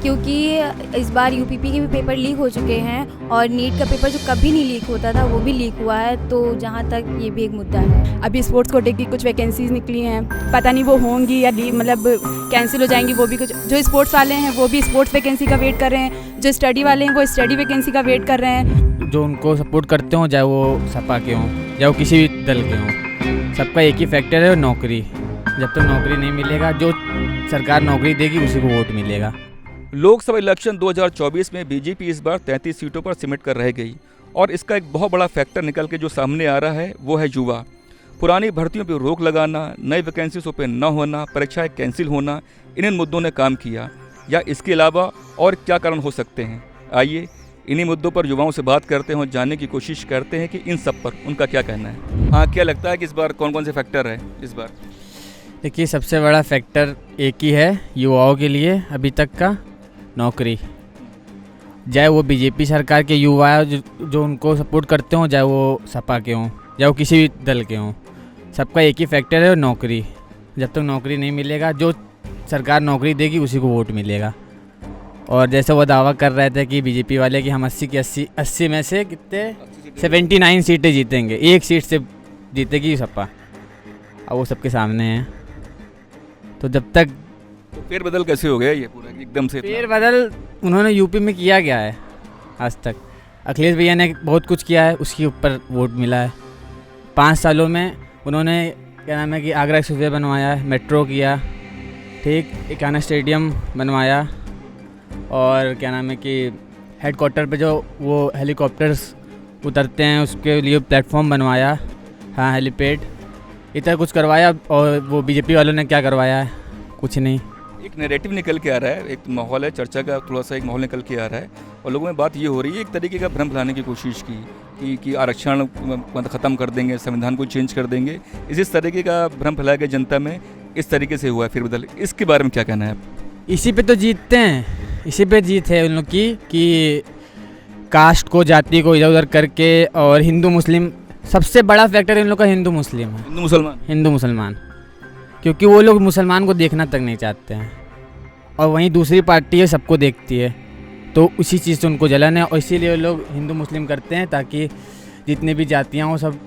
क्योंकि इस बार यूपीपी के भी पेपर लीक हो चुके हैं और नीट का पेपर जो कभी नहीं लीक होता था वो भी लीक हुआ है, तो जहाँ तक ये भी एक मुद्दा है। अभी स्पोर्ट्स कोटे की कुछ वैकेंसीज निकली हैं, पता नहीं वो होंगी या मतलब कैंसिल हो जाएंगी। वो भी कुछ जो स्पोर्ट्स वाले हैं वो भी स्पोर्ट्स वैकेंसी का वेट कर रहे हैं, जो स्टडी वाले हैं वो स्टडी वैकेंसी का वेट कर रहे हैं। जो उनको सपोर्ट करते हों, चाहे वो सपा के हों या वो किसी भी दल के हों, सबका एक ही फैक्टर है, नौकरी। जब तक नौकरी नहीं मिलेगा, जो सरकार नौकरी देगी उसी को वोट मिलेगा। लोकसभा इलेक्शन 2024 में बीजेपी इस बार 33 सीटों पर सिमट कर रह गई और इसका एक बहुत बड़ा फैक्टर निकल के जो सामने आ रहा है वो है युवा। पुरानी भर्तियों पर रोक लगाना, नई वैकेंसीज़ों पर न होना, परीक्षाएं कैंसिल होना, इन मुद्दों ने काम किया या इसके अलावा और क्या कारण हो सकते हैं। आइए इन्हीं मुद्दों पर युवाओं से बात करते हैं और जानने की कोशिश करते हैं कि इन सब पर उनका क्या कहना है। हाँ, क्या लगता है कि इस बार कौन कौन से फैक्टर है इस बार? देखिए, सबसे बड़ा फैक्टर एक ही है युवाओं के लिए अभी तक का, नौकरी। चाहे वो बीजेपी सरकार के युवा है जो उनको सपोर्ट करते हों, चाहे वो सपा के हों या वो किसी भी दल के हों, सबका एक ही फैक्टर है, नौकरी। जब तक नौकरी नहीं मिलेगा, जो सरकार नौकरी देगी उसी को वोट मिलेगा। और जैसे वो दावा कर रहे थे कि बीजेपी वाले कि हम 80 में से कितने 79 सीटें जीतेंगे, एक सीट से जीतेगी सपा, अब वो सबके सामने है। तो जब तक तो फेरबदल कैसे हो गया ये पूरा एकदम से? फेरबदल उन्होंने यूपी में किया गया है आज तक। अखिलेश भैया ने बहुत कुछ किया है, उसके ऊपर वोट मिला है। 5 सालों में उन्होंने क्या नाम है कि आगरा एक्सप्रेसवे बनवाया है, मेट्रो किया, ठीक, इकाना स्टेडियम बनवाया, और क्या नाम है कि हेडक्वार्टर पे जो वो हेलीकॉप्टर्स उतरते हैं उसके लिए प्लेटफॉर्म बनवाया, हाँ, हेलीपैड, इतना कुछ करवाया। और वो बीजेपी वालों ने क्या करवाया है? कुछ नहीं। एक नैरेटिव निकल के आ रहा है, एक माहौल है, चर्चा का थोड़ा सा एक माहौल निकल के आ रहा है और लोगों में बात ये हो रही है, एक तरीके का भ्रम फैलाने की कोशिश की कि आरक्षण ख़त्म कर देंगे, संविधान को चेंज कर देंगे। इस तरीके का भ्रम फैलाया गया जनता में, इस तरीके से हुआ है फेरबदल। इसके बारे में क्या कहना है आप? इसी पे तो जीतते हैं, इसी पे जीत है उन लोग की कि कास्ट को, जाति को इधर उधर करके। और हिंदू मुस्लिम, सबसे बड़ा फैक्टर इन लोग का हिंदू मुस्लिम है, हिंदू मुसलमान, क्योंकि वो लोग मुसलमान को देखना तक नहीं चाहते हैं और वहीं दूसरी पार्टी है सबको देखती है, तो उसी चीज़ से उनको जलन है और इसीलिए वो लोग हिंदू मुस्लिम करते हैं, ताकि जितनी भी जातियाँ हो, सब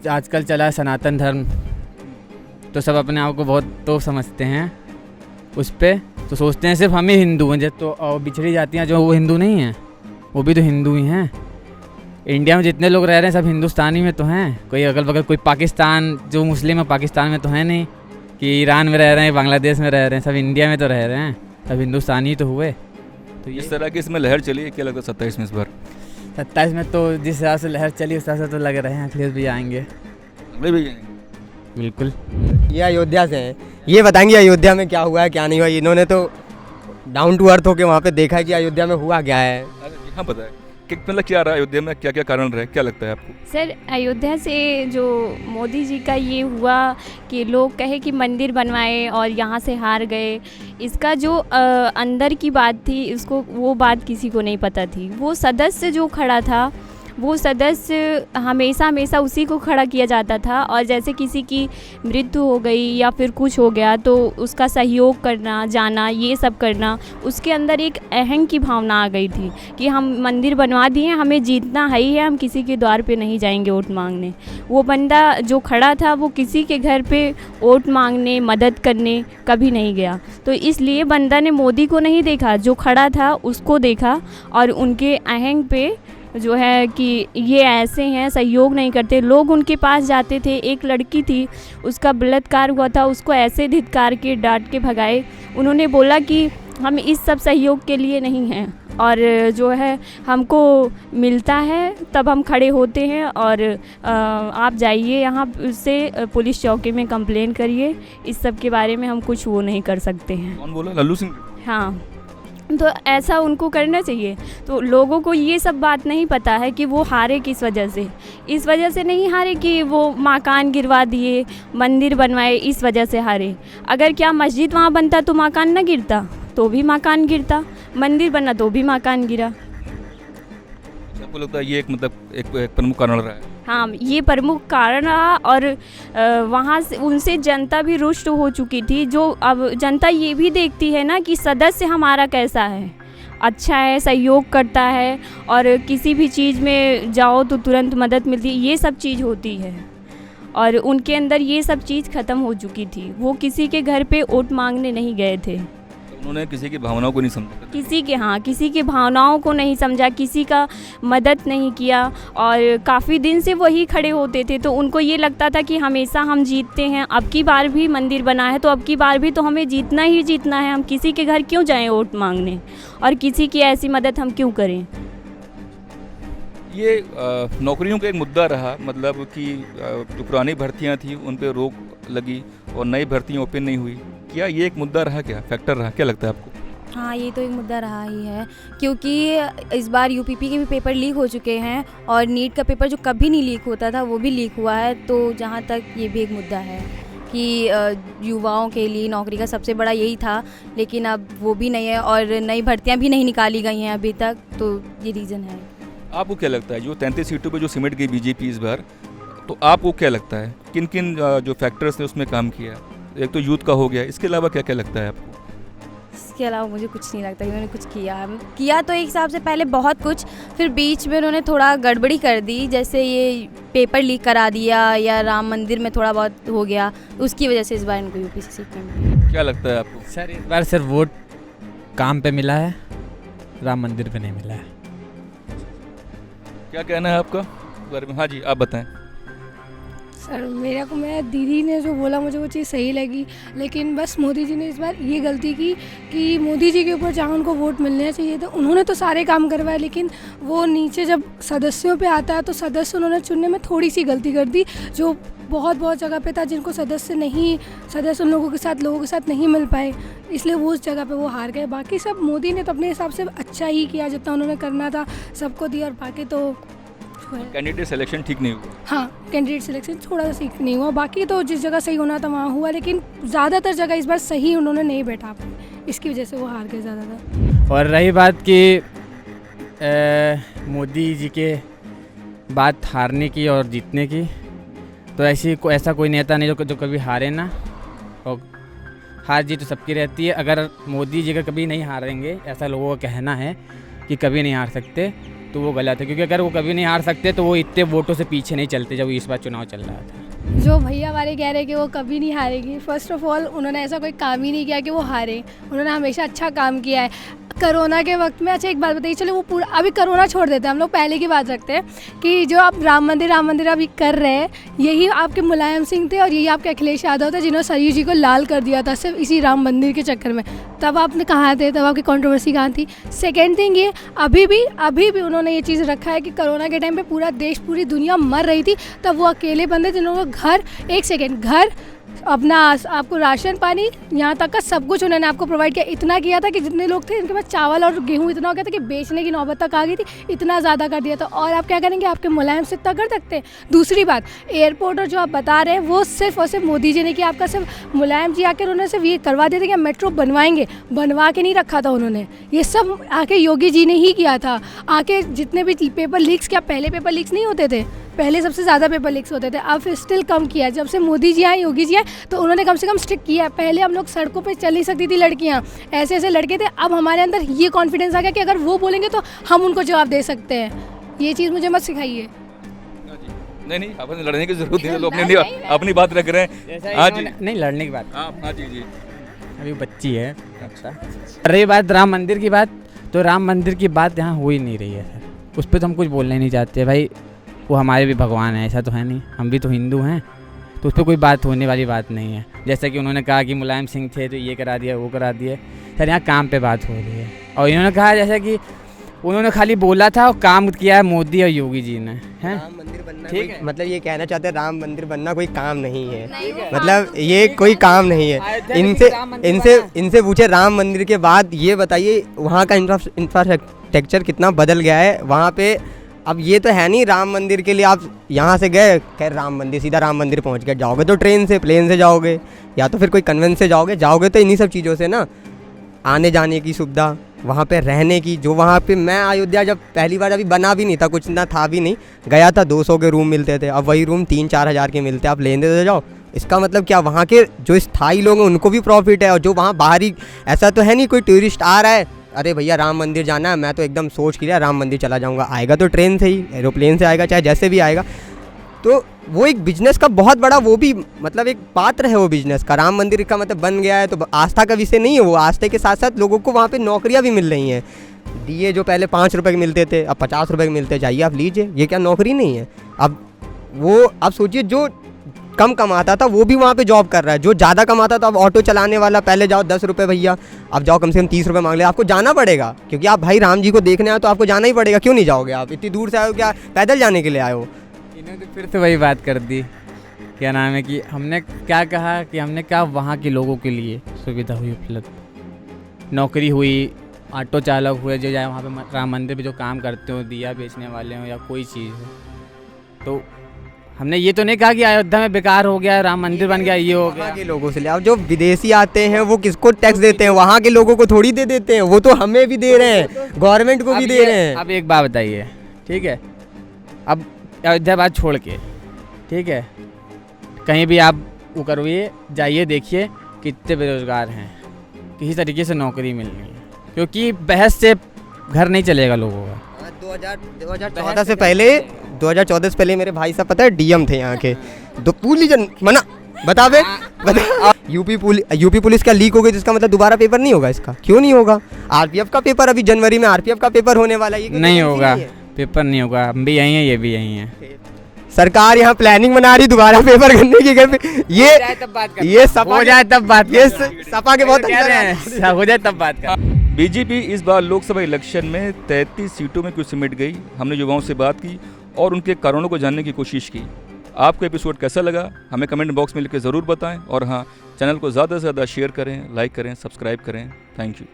आजकल चला है सनातन धर्म, तो सब अपने आप को बहुत तो समझते हैं उस पर, तो सोचते हैं सिर्फ हम ही हिंदू हैं। जब तो और बिछड़ी जातियाँ जो वो हिंदू नहीं हैं, वो भी तो हिंदू ही हैं। इंडिया में जितने लोग रह रहे हैं सब हिंदुस्तानी में तो हैं, कोई अगल बगल कोई पाकिस्तान जो मुस्लिम है पाकिस्तान में तो है नहीं, कि ईरान में रह रहे हैं, बांग्लादेश में रह रहे हैं, सब इंडिया में तो रह रहे हैं, सब हिंदुस्तानी तो हुए। तो इस तरह की इसमें लहर चली है, क्या लगता है 27 में इस बार? 27 में तो जिस हिसाब से लहर चली उस हिसाब से तो लग रहे हैं अखिलेश भी आएंगे। बिल्कुल। ये अयोध्या से हैं, ये बताएंगे अयोध्या में क्या हुआ है क्या नहीं हुआ। इन्होंने तो डाउन टू अर्थ होकर वहाँ पे देखा है कि अयोध्या में हुआ क्या है। हाँ, पता है कि मतलब क्या रहा अयोध्या में, क्या क्या कारण रहे, क्या लगता है आपको? सर, अयोध्या से जो मोदी जी का ये हुआ कि लोग कहे कि मंदिर बनवाए और यहाँ से हार गए, इसका जो अंदर की बात थी उसको, वो बात किसी को नहीं पता थी। वो सदस्य जो खड़ा था, वो सदस्य हमेशा उसी को खड़ा किया जाता था और जैसे किसी की मृत्यु हो गई या फिर कुछ हो गया तो उसका सहयोग करना, जाना, ये सब करना, उसके अंदर एक अहंग की भावना आ गई थी कि हम मंदिर बनवा दिए, हमें जीतना है ही है, हम किसी के द्वार पे नहीं जाएंगे वोट मांगने। वो बंदा जो खड़ा था वो किसी के घर पे वोट मांगने, मदद करने कभी नहीं गया। तो इसलिए बंदा ने मोदी को नहीं देखा, जो खड़ा था उसको देखा और उनके अहंग पे जो है कि ये ऐसे हैं, सहयोग नहीं करते। लोग उनके पास जाते थे, एक लड़की थी उसका बलात्कार हुआ था, उसको ऐसे धिक्कार के डांट के भगाए। उन्होंने बोला कि हम इस सब सहयोग के लिए नहीं हैं और जो है हमको मिलता है तब हम खड़े होते हैं और आप जाइए यहाँ से पुलिस चौकी में कंप्लेन करिए, इस सब के बारे में हम कुछ वो नहीं कर सकते हैं। कौन बोला? लल्लू सिंह? हाँ, तो ऐसा उनको करना चाहिए। तो लोगों को ये सब बात नहीं पता है कि वो हारे किस वजह से। इस वजह से नहीं हारे कि वो मकान गिरवा दिए, मंदिर बनवाए, इस वजह से हारे। अगर क्या मस्जिद वहाँ बनता तो मकान ना गिरता, तो भी मकान गिरता, मंदिर बना तो भी मकान गिरा। आपको लगता है ये एक मतलब एक प्रमुख कारण रहा है? हाँ, ये प्रमुख कारण रहा और वहाँ से उनसे जनता भी रुष्ट हो चुकी थी। जो अब जनता ये भी देखती है ना कि सदस्य हमारा कैसा है, अच्छा है, सहयोग करता है और किसी भी चीज़ में जाओ तो तुरंत मदद मिलती है, ये सब चीज़ होती है। और उनके अंदर ये सब चीज़ ख़त्म हो चुकी थी। वो किसी के घर पे वोट मांगने नहीं गए थे। उन्होंने किसी की भावनाओं को नहीं समझा, किसी की भावनाओं को नहीं समझा, किसी का मदद नहीं किया और काफ़ी दिन से वही खड़े होते थे। तो उनको ये लगता था कि हमेशा हम जीतते हैं, अब की बार भी मंदिर बना है तो अब की बार भी तो हमें जीतना ही जीतना है, हम किसी के घर क्यों जाएं वोट मांगने और किसी की ऐसी मदद हम क्यों करें। ये नौकरियों का एक मुद्दा रहा, मतलब कि जो पुरानी भर्तियां थी उन पे रोक लगी और नई भर्तियां ओपन नहीं हुई। क्या ये एक मुद्दा रहा, क्या फैक्टर रहा, क्या लगता है आपको? हाँ, ये तो एक मुद्दा रहा ही है, क्योंकि इस बार यूपीपी के भी पेपर लीक हो चुके हैं और नीट का पेपर जो कभी नहीं लीक होता था वो भी लीक हुआ है। तो जहाँ तक ये भी एक मुद्दा है कि युवाओं के लिए नौकरी का सबसे बड़ा यही था, लेकिन अब वो भी नहीं है और नई भर्तियाँ भी नहीं निकाली गई हैं अभी तक। तो ये रीज़न है। आपको क्या लगता है जो 33 सीटों पे जो सिमट गई बीजेपी इस बार, तो आपको क्या लगता है किन किन जो फैक्टर्स ने उसमें काम किया? एक तो यूथ का हो गया, इसके अलावा क्या क्या लगता है आपको? इसके अलावा मुझे कुछ नहीं लगता कि उन्होंने कुछ किया तो एक हिसाब से पहले बहुत कुछ, फिर बीच में उन्होंने थोड़ा गड़बड़ी कर दी, जैसे ये पेपर लीक करा दिया या राम मंदिर में थोड़ा बहुत हो गया, उसकी वजह से इस बार इनको यूपी से सीट नहीं मिली। क्या लगता है आपको? सर इस बार सिर्फ वोट काम पे मिला है, राम मंदिर पे नहीं मिला है। क्या कहना है आपका इस बारे में? हाँ जी, आप बताएं। सर मेरे को, मैं दीदी ने जो बोला मुझे वो चीज़ सही लगी, लेकिन बस मोदी जी ने इस बार ये गलती की कि मोदी जी के ऊपर जहाँ उनको वोट मिलने चाहिए थे उन्होंने तो सारे काम करवाए, लेकिन वो नीचे जब सदस्यों पे आता है तो सदस्य उन्होंने चुनने में थोड़ी सी गलती कर दी, जो बहुत जगह पे था जिनको सदस्य उन लोगों के साथ नहीं मिल पाए, इसलिए वो उस जगह पे वो हार गए। बाकी सब मोदी ने तो अपने हिसाब से अच्छा ही किया, जितना उन्होंने करना था सबको दिया, और बाकी तो कैंडिडेट सिलेक्शन ठीक नहीं हुआ। हाँ, कैंडिडेट सिलेक्शन थोड़ा सा ठीक नहीं हुआ, बाकी तो जिस जगह सही होना था वहाँ हुआ, लेकिन ज़्यादातर जगह इस बार सही उन्होंने नहीं बैठा अपने, इसकी वजह से वो हार गए ज़्यादातर। और रही बात कि मोदी जी के बात हारने की और जीतने की, तो ऐसा कोई नेता नहीं जो कभी हारे ना, और हार जीत तो सबकी रहती है। अगर मोदी जी का कभी नहीं हारेंगे, ऐसा लोगों का कहना है कि कभी नहीं हार सकते, तो वो गलत है, क्योंकि अगर वो कभी नहीं हार सकते तो वो इतने वोटों से पीछे नहीं चलते जब इस बार चुनाव चल रहा था। जो भैया वाले कह रहे हैं कि वो कभी नहीं हारेगी, फर्स्ट ऑफ ऑल उन्होंने ऐसा कोई काम ही नहीं किया कि वो हारे, उन्होंने हमेशा अच्छा काम किया है। कोरोना के वक्त में, अच्छा एक बात बताइए, चलो वो पूरा अभी कोरोना छोड़ देते हैं, हम लोग पहले की बात रखते हैं कि जो आप राम मंदिर अभी कर रहे हैं, यही आपके मुलायम सिंह थे और यही आपके अखिलेश यादव थे जिन्होंने सरयू जी को लाल कर दिया था सिर्फ इसी राम मंदिर के चक्कर में। तब आपने कहाँ थे, तब आपकी कंट्रोवर्सी कहाँ थी? सेकेंड थिंग ये, अभी भी उन्होंने ये चीज़ रखा है कि कोरोना के टाइम पे पूरा देश पूरी दुनिया मर रही थी, तब वो अकेले बंदे जिन्होंने घर अपना आपको राशन पानी यहाँ तक का सब कुछ उन्होंने आपको प्रोवाइड किया। इतना किया था कि जितने लोग थे उनके पास चावल और गेहूँ इतना हो गया था कि बेचने की नौबत तक आ गई थी, इतना ज़्यादा कर दिया था। और आप क्या करेंगे, आपके मुलायम से इतना कर सकते हैं? दूसरी बात, एयरपोर्ट और जो आप बता रहे हैं वो सिर्फ और सिर्फ मोदी जी ने किया, आपका सिर्फ मुलायम जी आकर उन्होंने सिर्फ ये करवा दिया था कि मेट्रो बनवाएंगे, बनवा के नहीं रखा था उन्होंने, ये सब आके योगी जी ने ही किया था। आके जितने भी पेपर लीक्स, क्या पहले पेपर लीक्स नहीं होते थे? पहले सबसे ज़्यादा पेपर लीक्स होते थे, अब फिर स्टिल कम किया। जब से मोदी जी आए, योगी जी आए, तो उन्होंने कम से कम स्ट्रिक्ट किया। पहले हम लोग सड़कों पे चल नहीं सकती थी लड़कियां, ऐसे लड़के थे, अब हमारे अंदर ये कॉन्फिडेंस आ गया कि अगर वो बोलेंगे तो हम उनको जवाब दे सकते हैं। ये चीज़ मुझे मत सिखाइए। नहीं, आपने लड़ने की जरूरत नहीं है, लोग अपनी बात रख रहे हैं। हाँ जी, नहीं लड़ने की बात, हाँ जी, अभी बच्ची है। अच्छा, रही बात राम मंदिर की बात, तो राम मंदिर की बात यहाँ हो ही नहीं रही है सर, उस पर तो हम कुछ बोलना ही नहीं चाहते भाई, वो हमारे भी भगवान है, ऐसा तो है नहीं, हम भी तो हिंदू हैं, तो उस पर कोई बात होने वाली बात नहीं है। जैसे कि उन्होंने कहा कि मुलायम सिंह थे तो ये करा दिया वो करा दिया, सर यहाँ काम पे बात हो रही है। और इन्होंने कहा जैसे कि उन्होंने खाली बोला था और काम किया है मोदी और योगी जी ने, हैं? राम मंदिर बनना ठीक है, मतलब ये कहना चाहते हैं राम मंदिर बनना कोई काम नहीं है, मतलब ये कोई काम नहीं है। इनसे पूछे राम मंदिर के बाद ये बताइए वहाँ का इंफ्रास्ट्रक्चर कितना बदल गया है वहाँ पे। अब ये तो है नहीं राम मंदिर के लिए आप यहाँ से गए, खैर राम मंदिर, सीधा राम मंदिर पहुँच गए, जाओगे तो ट्रेन से, प्लेन से जाओगे, या तो फिर कोई कन्वेंस से जाओगे तो इन्हीं सब चीज़ों से ना, आने जाने की सुविधा, वहाँ पे रहने की, जो वहाँ पे मैं अयोध्या जब पहली बार अभी बना भी नहीं था, कुछ ना था भी नहीं, गया था 200 के रूम मिलते थे, अब वही रूम 3-4 हज़ार के मिलते हैं, आप लेने तो जाओ। इसका मतलब क्या, वहाँ के जो स्थायी लोग हैं उनको भी प्रॉफिट है, और जो वहाँ बाहरी, ऐसा तो है नहीं कोई टूरिस्ट आ रहा है अरे भैया राम मंदिर जाना है, मैं तो एकदम सोच के लिया राम मंदिर चला जाऊँगा। आएगा तो ट्रेन से ही, एरोप्लेन से आएगा, चाहे जैसे भी आएगा। तो वो एक बिजनेस का बहुत बड़ा वो भी मतलब एक पात्र है वो बिजनेस का। राम मंदिर का मतलब बन गया है तो आस्था का विषय नहीं है वो, आस्था के साथ साथ लोगों को वहाँ पे नौकरियाँ भी मिल रही हैं। दिए जो पहले 5 रुपए के मिलते थे अब 50 रुपए के मिलते हैं, जाइए आप लीजिए, ये क्या नौकरी नहीं है? अब सोचिए जो कम कमाता था वो भी वहाँ पे जॉब कर रहा है, जो ज़्यादा कमाता था अब ऑटो चलाने वाला, पहले जाओ 10 रुपये भैया, अब जाओ कम से कम 30 रुपये मांग ले। आपको जाना पड़ेगा क्योंकि आप भाई राम जी को देखने आए तो आपको जाना ही पड़ेगा। क्यों नहीं जाओगे? आप इतनी दूर से आए हो, क्या पैदल जाने के लिए आए हो? इन्होंने तो फिर से वही बात कर दी, क्या नाम है कि हमने क्या कहा कि हमने क्या वहाँ के लोगों के लिए सुविधा हुई उपलब्ध, नौकरी हुई, ऑटो चालक हुए जो जाए वहाँ पे राम मंदिर पे जो काम करते हो, दिया बेचने वाले हो या कोई चीज़ हो। तो हमने ये तो नहीं कहा कि अयोध्या में बेकार हो गया, राम मंदिर बन गया, ये हो गया। वहाँ के लोगों से ले आओ, जो विदेशी आते हैं वो किसको टैक्स देते हैं? वहाँ के लोगों को थोड़ी दे देते हैं, वो तो हमें भी दे रहे हैं, गवर्नमेंट को भी दे रहे हैं। अब एक बात बताइए, ठीक है, अब अयोध्या बात छोड़ के, ठीक है, कहीं भी आप वो करोगे, जाइए देखिए कितने बेरोजगार हैं, किसी तरीके से नौकरी मिल रही है, क्योंकि बहस से घर नहीं चलेगा लोगों का। 2014 से पहले मेरे भाई साहब पता है डीएम थे यहाँ के, तो पूरी जन मना बता यूपी पुलिस क्या लीक हो गई जिसका मतलब दोबारा पेपर नहीं होगा? इसका क्यों नहीं होगा? आरपीएफ का पेपर अभी जनवरी में आरपीएफ का पेपर होने वाला है, नहीं होगा, पेपर नहीं होगा। हम भी यही हैं, ये भी यही हैं। सरकार यहाँ प्लानिंग बना रही दोबारा पेपर करने की, ये सपा हो जाए तब बात, ये सपा के बहुत कह रहे हैं हो जाए तब बात कर। बीजेपी इस बार लोकसभा इलेक्शन में 33 सीटों में क्यों सिमट गई? हमने युवाओं से बात की और उनके कारणों को जानने की कोशिश की। आपको एपिसोड कैसा लगा हमें कमेंट बॉक्स में लिख के ज़रूर बताएं, और हाँ, चैनल को ज़्यादा से ज़्यादा शेयर करें, लाइक करें, सब्सक्राइब करें। Thank you.